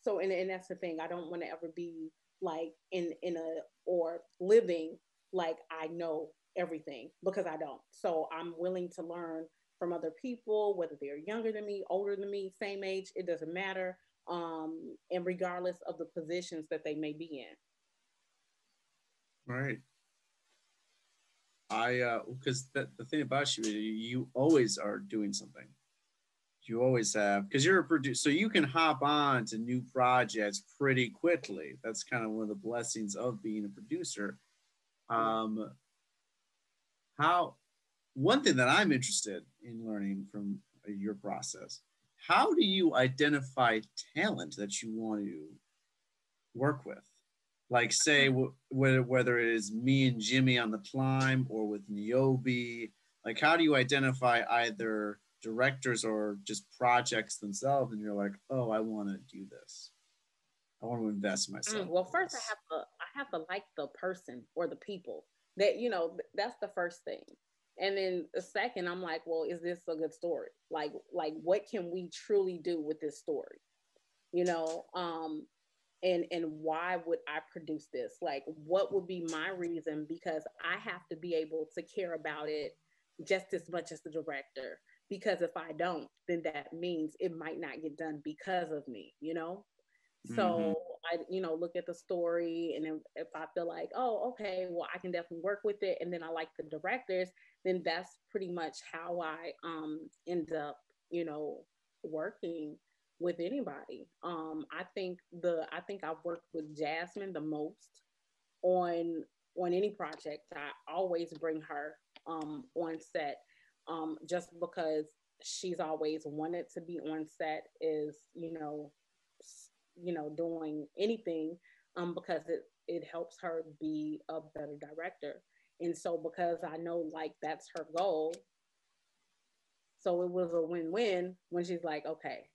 Speaker 2: so and that's the thing. I don't want to ever be like in a or living like I know everything, because I don't. So I'm willing to learn from other people, whether they're younger than me, older than me, same age, it doesn't matter. And regardless of the positions that they may be in.
Speaker 1: Right. Because the thing about you, you always are doing something. You always have, because you're a producer, so you can hop on to new projects pretty quickly. That's kind of one of the blessings of being a producer. Um, how One thing that I'm interested in learning from your process, how do you identify talent that you want to work with? Like, say, whether it is me and Jimmy on the climb or with Niobe, like, how do you identify either directors or just projects themselves? And you're like, oh, I want to do this. I want to invest myself.
Speaker 2: Well, first I have to like the person or the people. That that's the first thing. And then the second, I'm like, well, is this a good story? Like what can we truly do with this story? You know, and why would I produce this? Like, what would be my reason? Because I have to be able to care about it just as much as the director. Because if I don't, then that means it might not get done because of me.
Speaker 1: Mm-hmm.
Speaker 2: So I, look at the story, and then if I feel like, oh, okay, well, I can definitely work with it, and then I like the directors, then that's pretty much how I end up, working with anybody. I think I've worked with Jasmine the most on any project. I always bring her on set, just because she's always wanted to be on set, is doing anything, because it helps her be a better director. And so because I know like that's her goal, so it was a win-win when she's like, okay,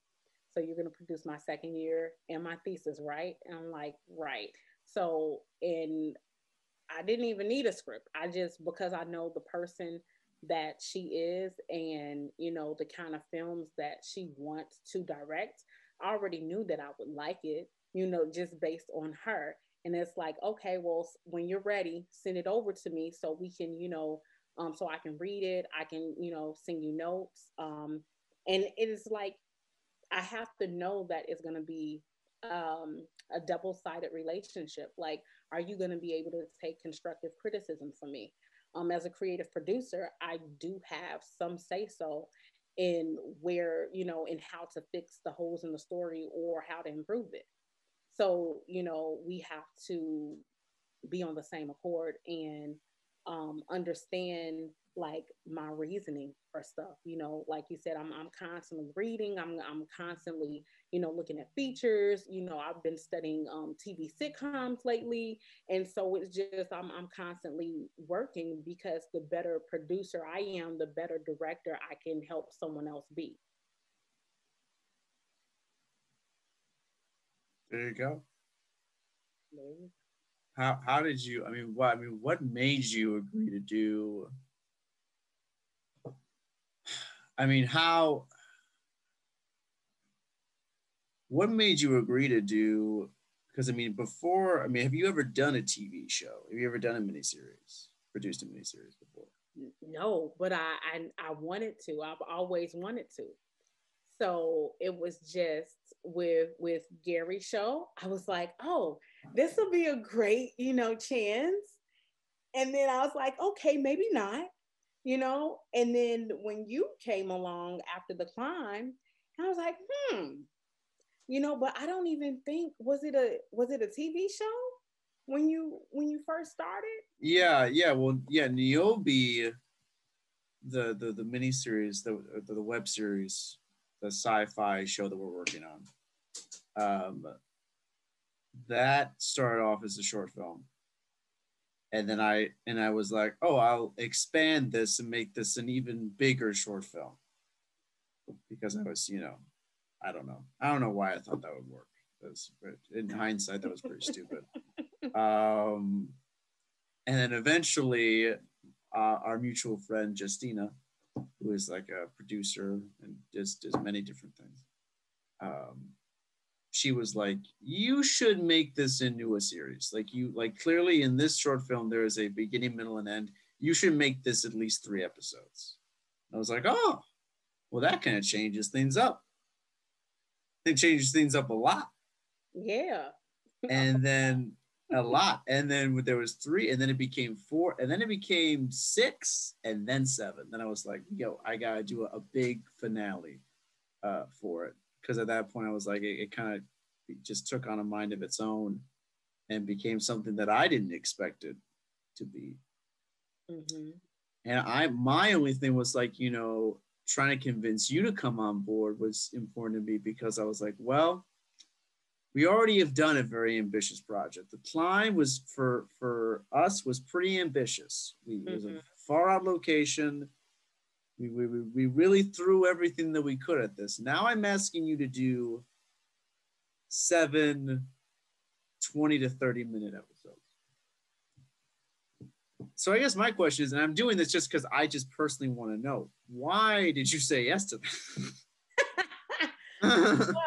Speaker 2: so you're going to produce my second year and my thesis, right? And I'm like, right. So, and I didn't even need a script. I just, because I know the person that she is, and the kind of films that she wants to direct, I already knew that I would like it, just based on her. And it's like, okay, well, when you're ready, send it over to me so we can, so I can read it. I can, send you notes. And it is like, I have to know that it's going to be a double-sided relationship. Like, are you going to be able to take constructive criticism from me? As a creative producer, I do have some say so in where, in how to fix the holes in the story or how to improve it. So, we have to be on the same accord and understand like my reasoning for stuff. Like you said, I'm constantly reading. I'm constantly looking at features. I've been studying TV sitcoms lately, and so it's just I'm constantly working, because the better producer I am, the better director I can help someone else be.
Speaker 1: There you go. How did you? What made you agree to do? I mean, how? What made you agree to do? Because before, have you ever done a TV show? Have you ever done a miniseries? Produced a miniseries before?
Speaker 2: No, but I wanted to. I've always wanted to. So it was just with Gary's show. I was like, oh, this will be a great, chance. And then I was like, okay, maybe not. And then when you came along after the climb, I was like, but I don't even think, was it a TV show when you first started?
Speaker 1: Yeah. Well, yeah. Niobe, the miniseries, the web series, the sci-fi show that we're working on. That started off as a short film, and then I was like, oh, I'll expand this and make this an even bigger short film, because I was, I don't know why I thought that would work. But in hindsight, that was pretty stupid. Um, and then eventually, our mutual friend Justina, who is like a producer and just does many different things. Um, she was like, "You should make this into a series. Like you, like clearly in this short film, there is a beginning, middle, and end. You should make this at least 3 episodes." I was like, "Oh, well, that kind of changes things up. It changes things up a lot."
Speaker 2: Yeah.
Speaker 1: And then a lot, and then there was 3, and then it became 4, and then it became 6, and then 7. Then I was like, "Yo, I gotta do a big finale for it," because at that point I was like, it kind of just took on a mind of its own and became something that I didn't expect it to be.
Speaker 2: Mm-hmm.
Speaker 1: And my only thing was like, trying to convince you to come on board was important to me because I was like, well, we already have done a very ambitious project. The climb was for us was pretty ambitious. It was a
Speaker 2: Mm-hmm.
Speaker 1: far out location. We really threw everything that we could at this. Now I'm asking you to do 7 20 to 30-minute episodes. So I guess my question is, and I'm doing this just because I just personally want to know, why did you say yes to that?
Speaker 2: Well,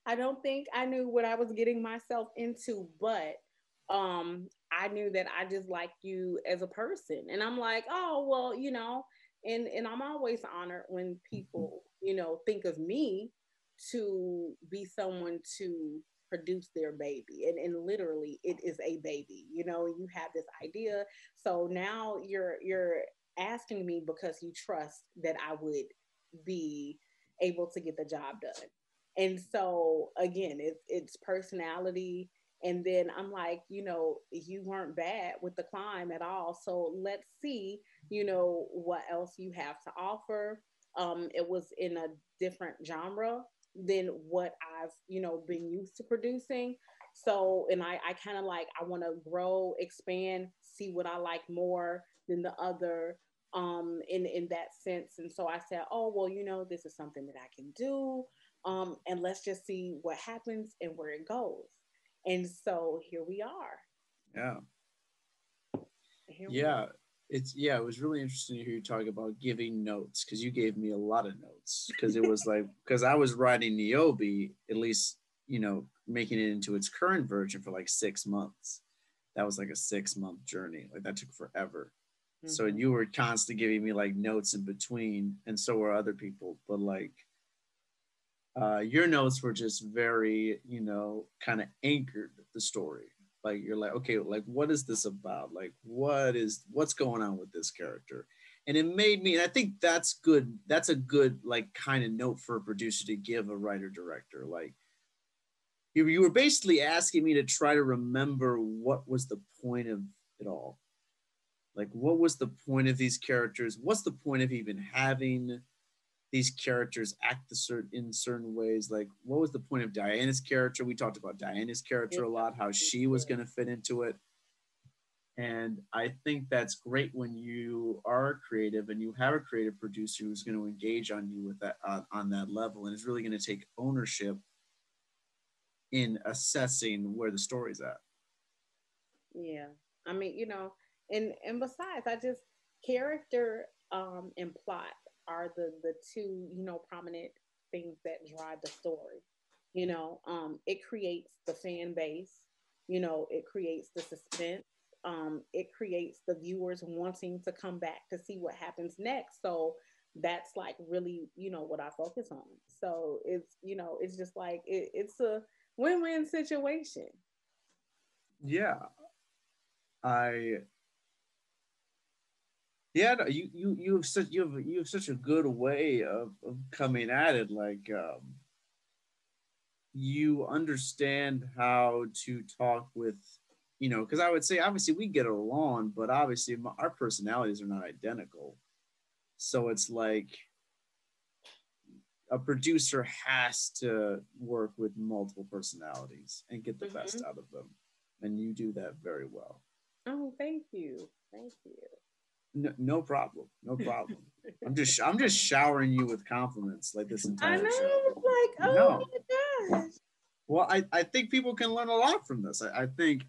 Speaker 2: I don't think I knew what I was getting myself into, but I knew that I just like you as a person, and I'm like, oh well, and I'm always honored when people, think of me to be someone to produce their baby, and literally it is a baby. You have this idea, so now you're asking me because you trust that I would be able to get the job done. And so again, it's personality. And then I'm like, you weren't bad with the climb at all. So let's see, what else you have to offer. It was in a different genre than what I've, been used to producing. So, and I kind of like, I want to grow, expand, see what I like more than the other, in that sense. And so I said, oh well, this is something that I can do, and let's just see what happens and where it goes. And so here we are.
Speaker 1: Yeah.
Speaker 2: Here we
Speaker 1: Yeah. It was really interesting to hear you talk about giving notes because you gave me a lot of notes because it was like because I was writing Niobe, at least, making it into its current version for like 6 months. That was like a 6-month journey. Like that took forever.
Speaker 2: are.
Speaker 1: So
Speaker 2: Mm-hmm.
Speaker 1: you were constantly giving me like notes in between, and so were other people. But like your notes were just very, kind of anchored the story. Like you're like, okay, like what is this about? Like what's going on with this character? And it made me, and I think that's good. That's a good like kind of note for a producer to give a writer director. Like you were basically asking me to try to remember what was the point of it all. Like what was the point of these characters? What's the point of even having these characters act in certain ways? Like what was the point of Diana's character? We talked about Diana's character a lot, how she was going to fit into it. And I think that's great when you are creative and you have a creative producer who's going to engage on you with that on that level and is really going to take ownership in assessing where the story's at.
Speaker 2: Yeah. I mean, and besides, I just character and plot are the two, prominent things that drive the story. It creates the fan base, it creates the suspense, it creates the viewers wanting to come back to see what happens next. So that's like really, what I focus on. So it's just like it's a win-win situation.
Speaker 1: Yeah, I yeah, no, you have such a good way of coming at it. Like you understand how to talk with, because I would say obviously we get along, but obviously our personalities are not identical. So it's like a producer has to work with multiple personalities and get the best
Speaker 2: Mm-hmm.
Speaker 1: out of them, and you do that very well.
Speaker 2: Oh, thank you. Thank you.
Speaker 1: No, no problem. No problem. I'm just showering you with compliments like this
Speaker 2: I
Speaker 1: entire show.
Speaker 2: know. It's like, oh
Speaker 1: No.
Speaker 2: my gosh.
Speaker 1: Well, I think people can learn a lot from this. I think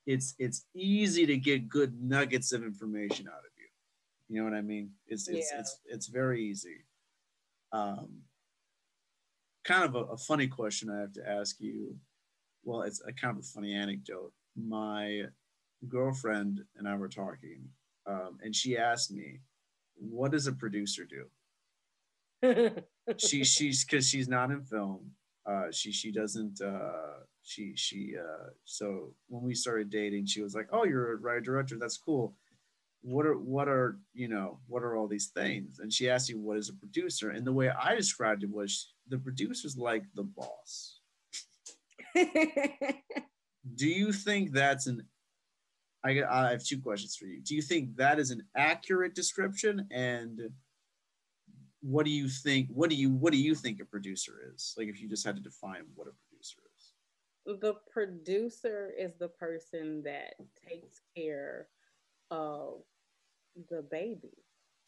Speaker 1: it's easy to get good nuggets of information out of you. You know what I mean?
Speaker 2: Yeah.
Speaker 1: It's very easy. Um, Kind of a funny question I have to ask you. Well, it's a kind of a funny anecdote. My girlfriend and I were talking, and she asked me, "What does a producer do?" She's because she's not in film. She doesn't. So when we started dating, she was like, "Oh, you're a writer director. That's cool. What are all these things?" And she asked me, "What is a producer?" And the way I described it was the producer's like the boss. Do you think that's an I have two questions for you. Do you think that is an accurate description? And what do you think a producer is? Like if you just had to define what a producer is.
Speaker 2: The producer is the person that takes care of the baby,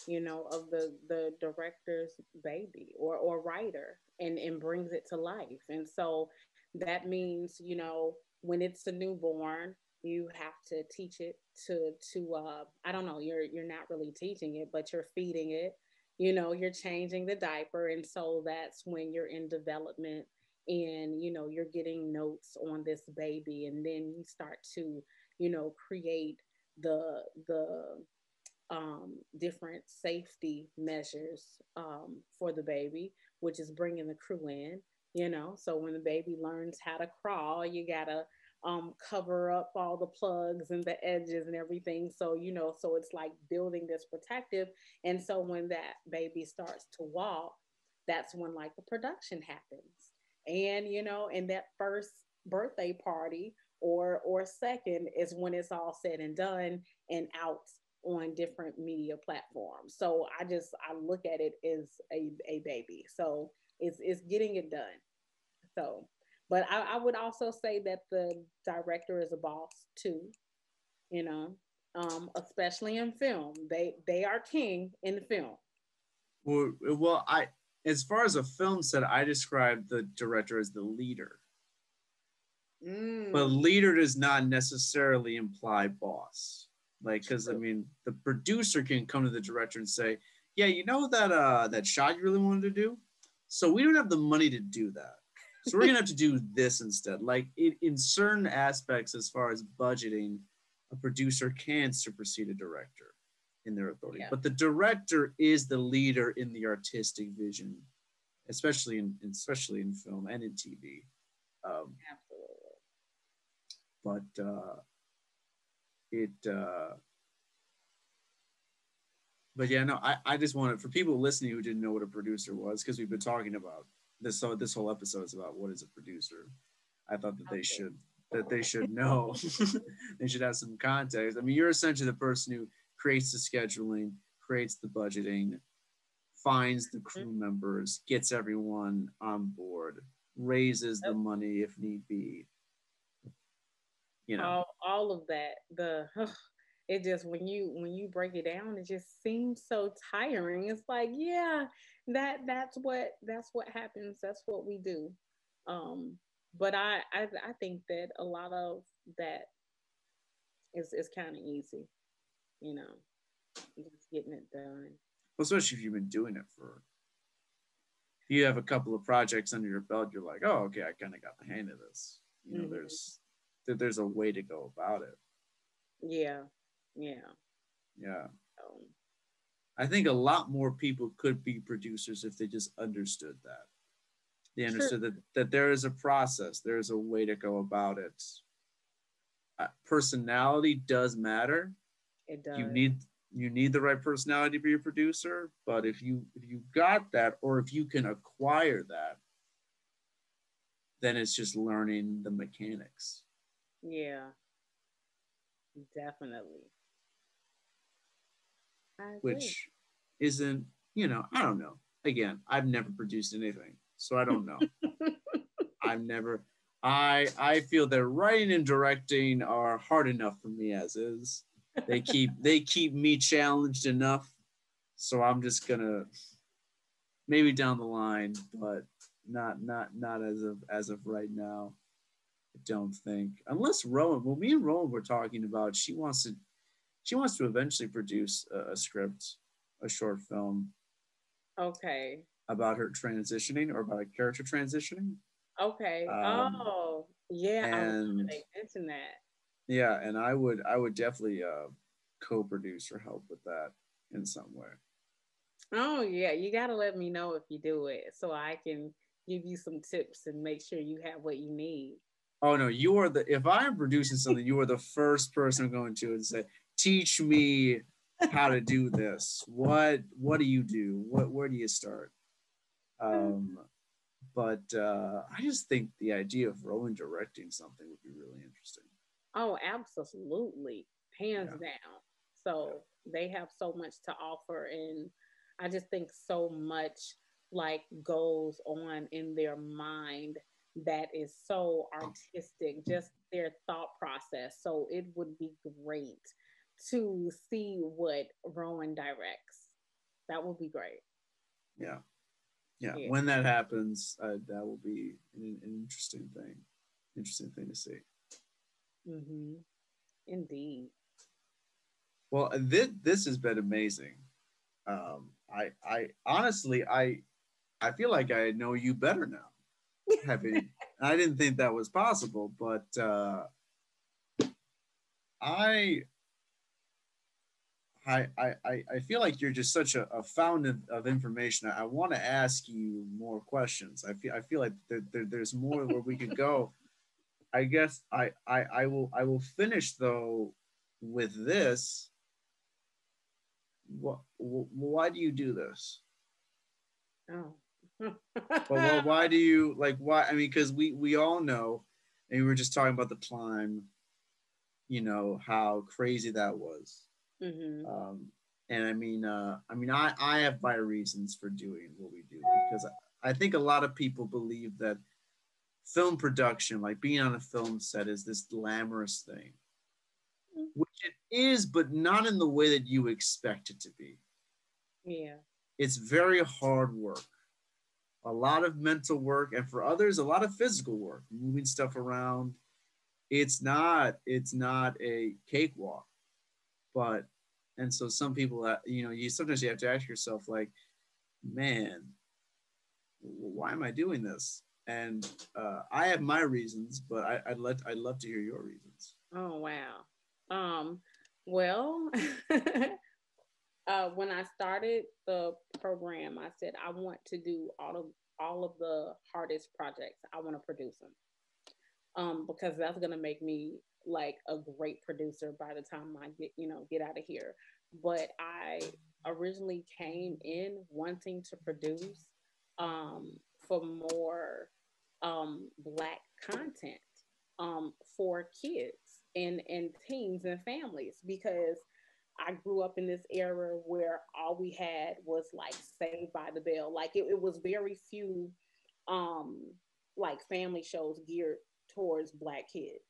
Speaker 2: of the director's baby or writer, and brings it to life. And so that means, when it's a newborn, you have to teach it to I don't know, you're not really teaching it, but you're feeding it, you're changing the diaper. And so that's when you're in development, and you're getting notes on this baby, and then you start to create the different safety measures for the baby, which is bringing the crew in. So when the baby learns how to crawl, you gotta cover up all the plugs and the edges and everything. So so it's like building this protective. And so when that baby starts to walk, that's when like the production happens. And in that first birthday party or second is when it's all said and done and out on different media platforms. So I look at it as a baby. So it's getting it done. So, but I would also say that the director is a boss too, you know, especially in film. They are king in film.
Speaker 1: Well, I as far as a film set, I describe the director as the leader. But
Speaker 2: Mm.
Speaker 1: leader does not necessarily imply boss. Like, because I mean, the producer can come to the director and say, "Yeah, you know that shot you really wanted to do. So we don't have the money to do that. So we're gonna have to do this instead." Like, in certain aspects, as far as budgeting, a producer can supersede a director in their authority.
Speaker 2: Yeah,
Speaker 1: But the director is the leader in the artistic vision, especially in film and in TV. Um,
Speaker 2: absolutely.
Speaker 1: but it but yeah, no, I just wanted for people listening who didn't know what a producer was, because we've been talking about this, so this whole episode is about what is a producer. I thought that
Speaker 2: Okay.
Speaker 1: they should know. They should have some context. I mean, you're essentially the person who creates the scheduling, creates the budgeting, finds the
Speaker 2: Mhm.
Speaker 1: crew members, gets everyone on board, raises the money if need be, you know.
Speaker 2: All of that. It just when you break it down, it just seems so tiring. It's like, yeah, that's what happens. That's what we do. Um, but I think that a lot of that is kind of easy, you know, just getting it done.
Speaker 1: Well, especially if you've been doing it for you have a couple of projects under your belt, you're like, oh, okay, I kind of got the hang of this. You know,
Speaker 2: Hmm.
Speaker 1: there's a way to go about it.
Speaker 2: Yeah, yeah.
Speaker 1: Yeah,
Speaker 2: Um,
Speaker 1: I think a lot more people could be producers if they just understood that. They
Speaker 2: true.
Speaker 1: understood that there is a process, there is a way to go about it. Personality does matter.
Speaker 2: It
Speaker 1: You
Speaker 2: does.
Speaker 1: need you need the right personality to be a producer, but if you got that, or if you can acquire that, then it's just learning the mechanics,
Speaker 2: Yeah, definitely. I agree.
Speaker 1: which isn't, I don't know. Again, I've never produced anything, so I don't know. I've never. I feel that writing and directing are hard enough for me as is. They keep me challenged enough, so I'm just gonna maybe down the line, but Not as of right now. I don't think, unless Rowan. Well, me and Rowan were talking about she wants to eventually produce a script, a short film
Speaker 2: Okay.
Speaker 1: about her transitioning or about a character transitioning.
Speaker 2: Okay.
Speaker 1: Um,
Speaker 2: Oh, yeah. I remember
Speaker 1: and
Speaker 2: they mentioned that.
Speaker 1: yeah, and I would definitely co-produce or help with that in some way.
Speaker 2: Oh, yeah. You got to let me know if you do it so I can give you some tips and make sure you have what you need.
Speaker 1: Oh no, you are the if I'm producing something, you are the first person I'm going to and say, teach me how to do this. What do you do? Where do you start? Um, but I just think the idea of Rowan directing something would be really interesting.
Speaker 2: Oh, absolutely. Hands
Speaker 1: Yeah,
Speaker 2: down.
Speaker 1: yeah,
Speaker 2: So they have so much to offer. And I just think so much like goes on in their mind that is so artistic, just their thought process. So it would be great to see what Rowan directs. That would be great.
Speaker 1: yeah, yeah.
Speaker 2: Yeah.
Speaker 1: When that happens, that will be an interesting thing. Interesting thing to see.
Speaker 2: Mm-hmm. Indeed.
Speaker 1: Well, this has been amazing. I honestly, I feel like I know you better now. Having I didn't think that was possible, but I, I feel like you're just such a fountain of information. I want to ask you more questions. I feel like there's more where we could go. I guess I will finish though with this. Why do you do this?
Speaker 2: Oh.
Speaker 1: Well, why do you like why? I mean, because we all know, and we were just talking about the climb. How crazy that was.
Speaker 2: Mm-hmm.
Speaker 1: Um, and I have my reasons for doing what we do because I think a lot of people believe that film production, like being on a film set, is this glamorous thing, which it is, but not in the way that you expect it to be.
Speaker 2: Yeah.
Speaker 1: It's very hard work, a lot of mental work, and for others, a lot of physical work, moving stuff around. It's not a cakewalk, but and so some people that you sometimes you have to ask yourself like, man, why am I doing this? And I have my reasons, but I'd love to hear your reasons.
Speaker 2: Oh wow. Um, well, when I started the program, I said I want to do all of the hardest projects. I want to produce them. Because that's gonna make me like a great producer by the time I get out of here. But I originally came in wanting to produce um, for more black content for kids and teens and families because I grew up in this era where all we had was like Saved by the Bell. Like it was very few um like family shows geared towards black kids.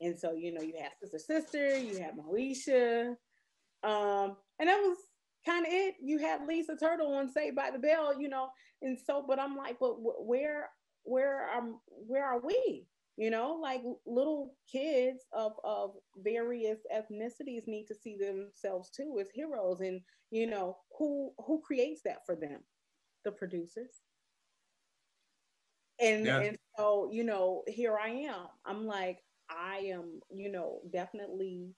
Speaker 2: And so, you had Sister, you had Moesha, and that was kind of it. You had Lisa Turtle on Saved by the Bell, and so, but I'm like, but where are we? Like little kids of various ethnicities need to see themselves too as heroes, and who creates that for them? The producers. and
Speaker 1: Yeah,
Speaker 2: and so here I am. I'm like, I am definitely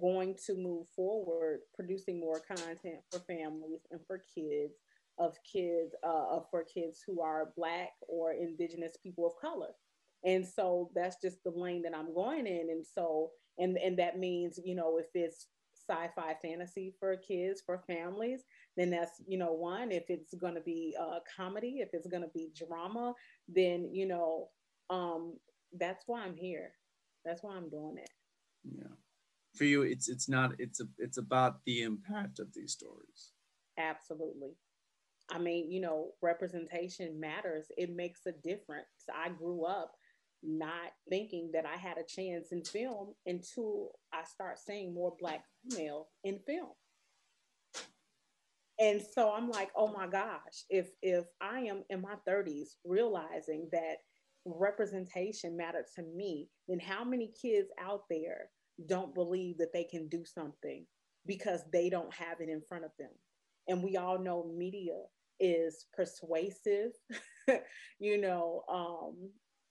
Speaker 2: going to move forward producing more content for families and for kids who are black or indigenous people of color. And so that's just the lane that I'm going in. And so and that means if it's sci-fi fantasy for kids, for families, then that's one. If it's going to be comedy, if it's going to be drama, then um that's why I'm here. That's why I'm doing it.
Speaker 1: yeah. For you, it's not it's about the impact of these stories.
Speaker 2: Absolutely. I mean, representation matters. It makes a difference. I grew up not thinking that I had a chance in film until I start seeing more black females in film. And so I'm like, oh my gosh, if I am in my 30s realizing that representation mattered to me, then how many kids out there don't believe that they can do something because they don't have it in front of them? And we all know media is persuasive, you know,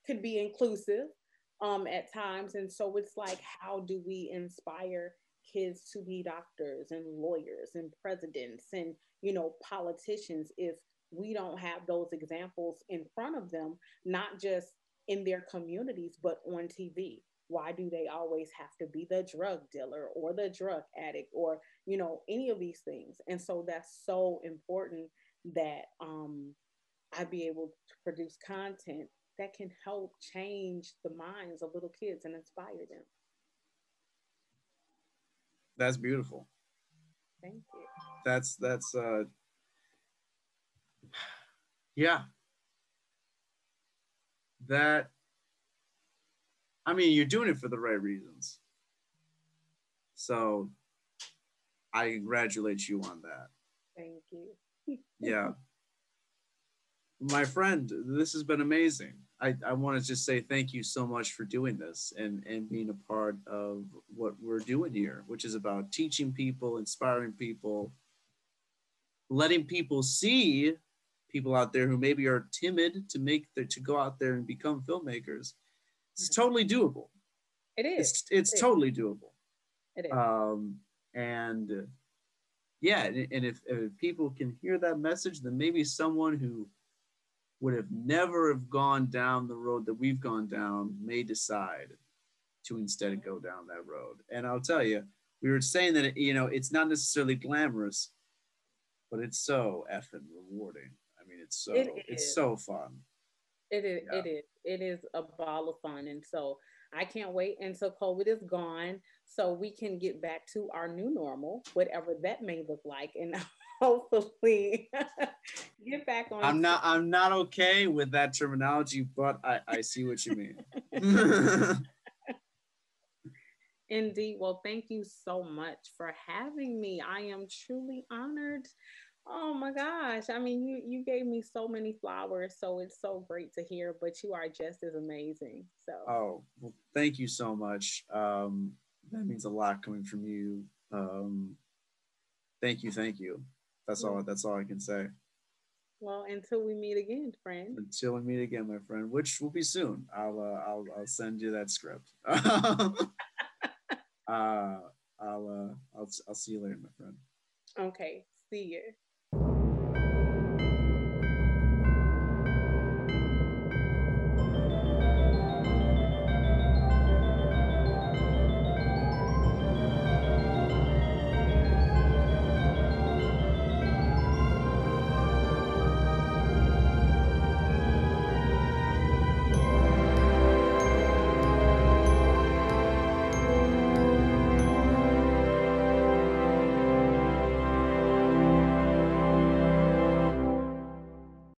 Speaker 2: could be inclusive at times. And so it's like, how do we inspire kids to be doctors and lawyers and presidents and, you know, politicians if we don't have those examples in front of them, not just in their communities, but on TV? Why do they always have to be the drug dealer or the drug addict or, you know, any of these things? And so that's so important that I be able to produce content that can help change the minds of little kids and inspire them.
Speaker 1: That's beautiful.
Speaker 2: Thank you.
Speaker 1: That's yeah, that I mean, you're doing it for the right reasons. So I congratulate you on that.
Speaker 2: Thank you.
Speaker 1: Yeah. My friend, this has been amazing. I want to just say thank you so much for doing this and being a part of what we're doing here, which is about teaching people, inspiring people, letting people see people out there who maybe are timid to to go out there and become filmmakers. It's totally doable.
Speaker 2: It is.
Speaker 1: It's
Speaker 2: It is.
Speaker 1: totally doable.
Speaker 2: It is.
Speaker 1: And yeah, and if people can hear that message, then maybe someone who would have never have gone down the road that we've gone down may decide to instead go down that road. And I'll tell you, we were saying that it's not necessarily glamorous, but it's so effing rewarding. I mean,
Speaker 2: It
Speaker 1: it's
Speaker 2: is.
Speaker 1: so fun.
Speaker 2: It is.
Speaker 1: Yeah.
Speaker 2: It is. It is a ball of fun, and so I can't wait until COVID is gone, so we can get back to our new normal, whatever that may look like, and hopefully get back on.
Speaker 1: I'm not okay with that terminology, but I see what you mean.
Speaker 2: Indeed. Well, thank you so much for having me. I am truly honored. Oh my gosh. I mean, you gave me so many flowers, so it's so great to hear, but you are just as amazing. So,
Speaker 1: Oh, well, thank you so much. That means a lot coming from you. Thank you, thank you. That's
Speaker 2: yeah.
Speaker 1: all. That's all I can say.
Speaker 2: Well, until we meet again, friend.
Speaker 1: Until we meet again, my friend, which will be soon. I'll send you that script. I'll see you later, my friend.
Speaker 2: Okay. See you.